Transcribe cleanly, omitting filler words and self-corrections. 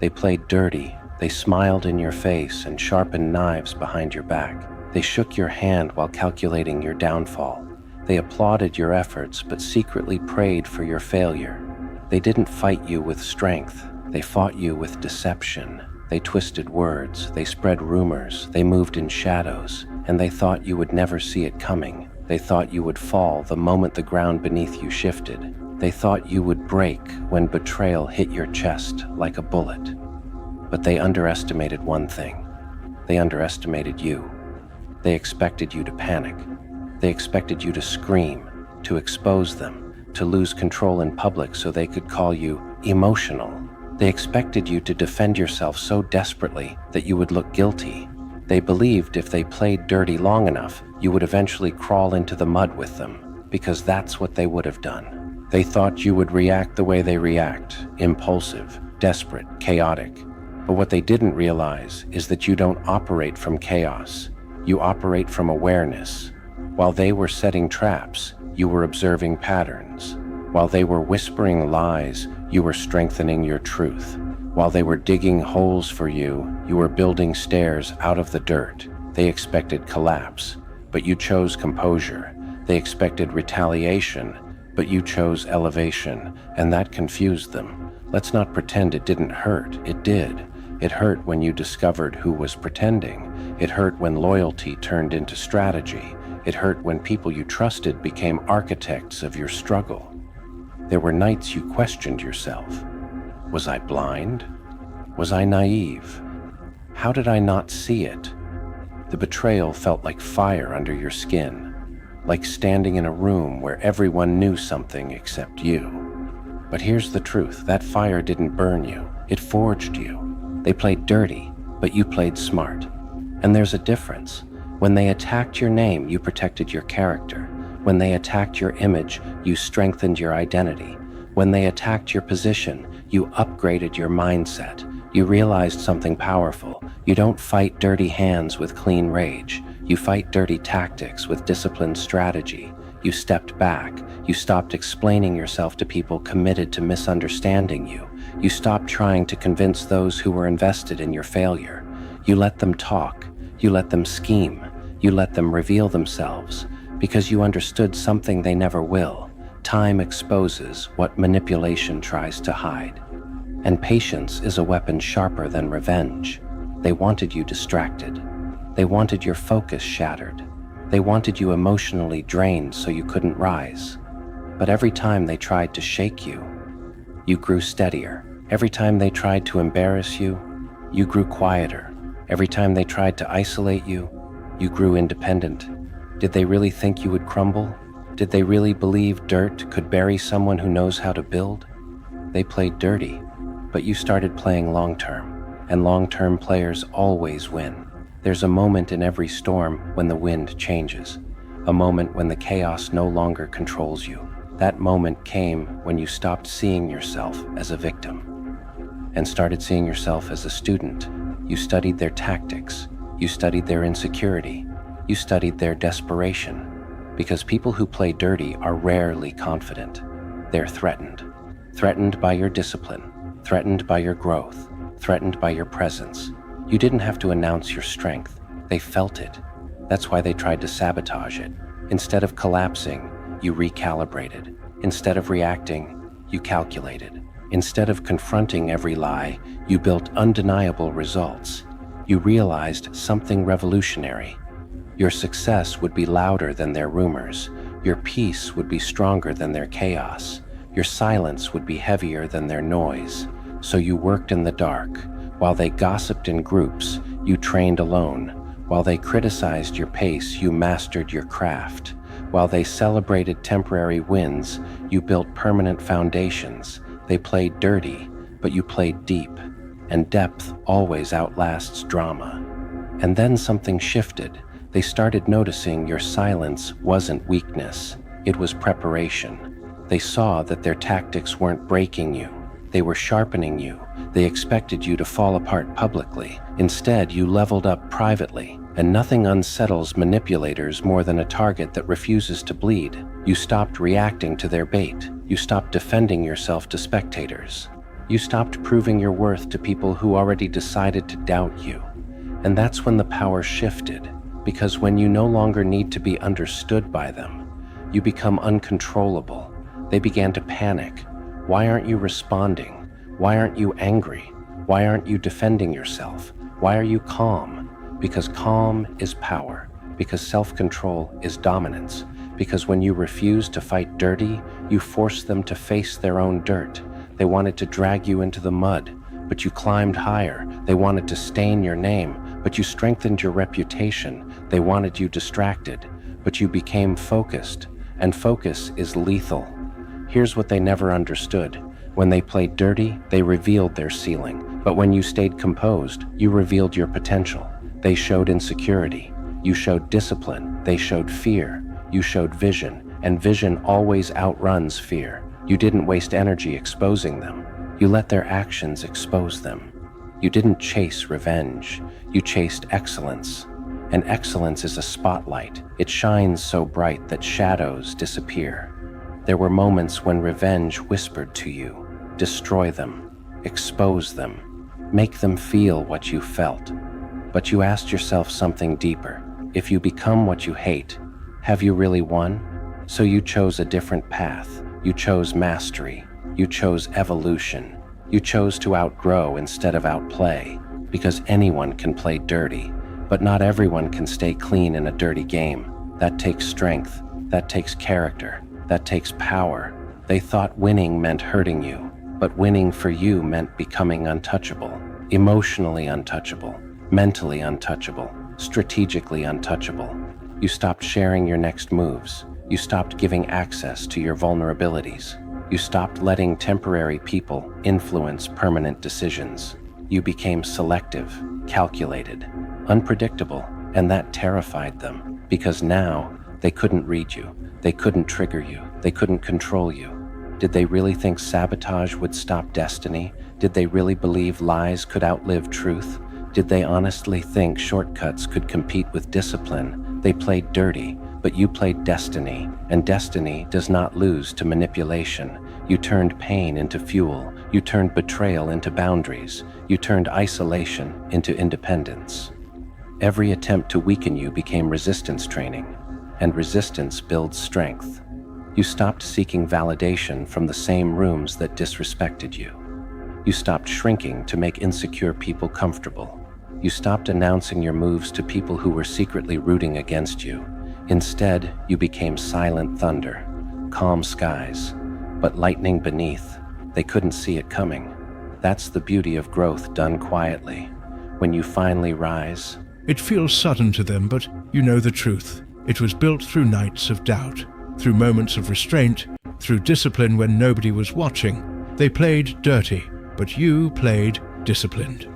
They played dirty. They smiled in your face and sharpened knives behind your back. They shook your hand while calculating your downfall. They applauded your efforts but secretly prayed for your failure. They didn't fight you with strength. They fought you with deception. They twisted words. They spread rumors. They moved in shadows. And they thought you would never see it coming. They thought you would fall the moment the ground beneath you shifted. They thought you would break when betrayal hit your chest like a bullet. But they underestimated one thing. They underestimated you. They expected you to panic. They expected you to scream, to expose them, to lose control in public so they could call you emotional. They expected you to defend yourself so desperately that you would look guilty. They believed if they played dirty long enough, you would eventually crawl into the mud with them, because that's what they would have done. They thought you would react the way they react, impulsive, desperate, chaotic. But what they didn't realize is that you don't operate from chaos. You operate from awareness. While they were setting traps, you were observing patterns. While they were whispering lies, you were strengthening your truth. While they were digging holes for you, you were building stairs out of the dirt. They expected collapse, but you chose composure. They expected retaliation, but you chose elevation, and that confused them. Let's not pretend it didn't hurt. It did. It hurt when you discovered who was pretending. It hurt when loyalty turned into strategy. It hurt when people you trusted became architects of your struggle. There were nights you questioned yourself. Was I blind? Was I naive? How did I not see it? The betrayal felt like fire under your skin, like standing in a room where everyone knew something except you. But here's the truth, that fire didn't burn you, it forged you. They played dirty, but you played smart. And there's a difference. When they attacked your name, you protected your character. When they attacked your image, you strengthened your identity. When they attacked your position, you upgraded your mindset. You realized something powerful. You don't fight dirty hands with clean rage. You fight dirty tactics with disciplined strategy. You stepped back. You stopped explaining yourself to people committed to misunderstanding you. You stopped trying to convince those who were invested in your failure. You let them talk. You let them scheme. You let them reveal themselves, because you understood something they never will. Time exposes what manipulation tries to hide. And patience is a weapon sharper than revenge. They wanted you distracted. They wanted your focus shattered. They wanted you emotionally drained so you couldn't rise. But every time they tried to shake you, you grew steadier. Every time they tried to embarrass you, you grew quieter. Every time they tried to isolate you, you grew independent. Did they really think you would crumble? Did they really believe dirt could bury someone who knows how to build? They played dirty, but you started playing long-term, and long-term players always win. There's a moment in every storm when the wind changes, a moment when the chaos no longer controls you. That moment came when you stopped seeing yourself as a victim and started seeing yourself as a student. You studied their tactics, you studied their insecurity, you studied their desperation, because people who play dirty are rarely confident. They're threatened by your discipline, threatened by your growth, threatened by your presence. You didn't have to announce your strength. They felt it. That's why they tried to sabotage it. Instead of collapsing, you recalibrated. Instead of reacting, you calculated. Instead of confronting every lie, you built undeniable results. You realized something revolutionary. Your success would be louder than their rumors. Your peace would be stronger than their chaos. Your silence would be heavier than their noise. So you worked in the dark. While they gossiped in groups, you trained alone. While they criticized your pace, you mastered your craft. While they celebrated temporary wins, you built permanent foundations. They played dirty, but you played deep. And depth always outlasts drama. And then something shifted. They started noticing your silence wasn't weakness. It was preparation. They saw that their tactics weren't breaking you. They were sharpening you. They expected you to fall apart publicly. Instead, you leveled up privately. And nothing unsettles manipulators more than a target that refuses to bleed. You stopped reacting to their bait. You stopped defending yourself to spectators. You stopped proving your worth to people who already decided to doubt you. And that's when the power shifted, because when you no longer need to be understood by them, you become uncontrollable. They began to panic. Why aren't you responding? Why aren't you angry? Why aren't you defending yourself? Why are you calm? Because calm is power. Because self-control is dominance. Because when you refuse to fight dirty, you force them to face their own dirt. They wanted to drag you into the mud, but you climbed higher. They wanted to stain your name, but you strengthened your reputation. They wanted you distracted, but you became focused. And focus is lethal. Here's what they never understood. When they played dirty, they revealed their ceiling. But when you stayed composed, you revealed your potential. They showed insecurity. You showed discipline. They showed fear. You showed vision. And vision always outruns fear. You didn't waste energy exposing them. You let their actions expose them. You didn't chase revenge. You chased excellence. And excellence is a spotlight. It shines so bright that shadows disappear. There were moments when revenge whispered to you, destroy them, expose them, make them feel what you felt. But you asked yourself something deeper. If you become what you hate, have you really won? So you chose a different path. You chose mastery. You chose evolution. You chose to outgrow instead of outplay, because anyone can play dirty. But not everyone can stay clean in a dirty game. That takes strength. That takes character. That takes power. They thought winning meant hurting you, but winning for you meant becoming untouchable, emotionally untouchable, mentally untouchable, strategically untouchable. You stopped sharing your next moves. You stopped giving access to your vulnerabilities. You stopped letting temporary people influence permanent decisions. You became selective, calculated, unpredictable, and that terrified them, because now they couldn't read you, they couldn't trigger you, they couldn't control you. Did they really think sabotage would stop destiny? Did they really believe lies could outlive truth? Did they honestly think shortcuts could compete with discipline? They played dirty, but you played destiny, and destiny does not lose to manipulation. You turned pain into fuel. You turned betrayal into boundaries. You turned isolation into independence. Every attempt to weaken you became resistance training, and resistance builds strength. You stopped seeking validation from the same rooms that disrespected you. You stopped shrinking to make insecure people comfortable. You stopped announcing your moves to people who were secretly rooting against you. Instead, you became silent thunder, calm skies, but lightning beneath. They couldn't see it coming. That's the beauty of growth done quietly. When you finally rise, it feels sudden to them, but you know the truth. It was built through nights of doubt, through moments of restraint, through discipline when nobody was watching. They played dirty, but you played disciplined.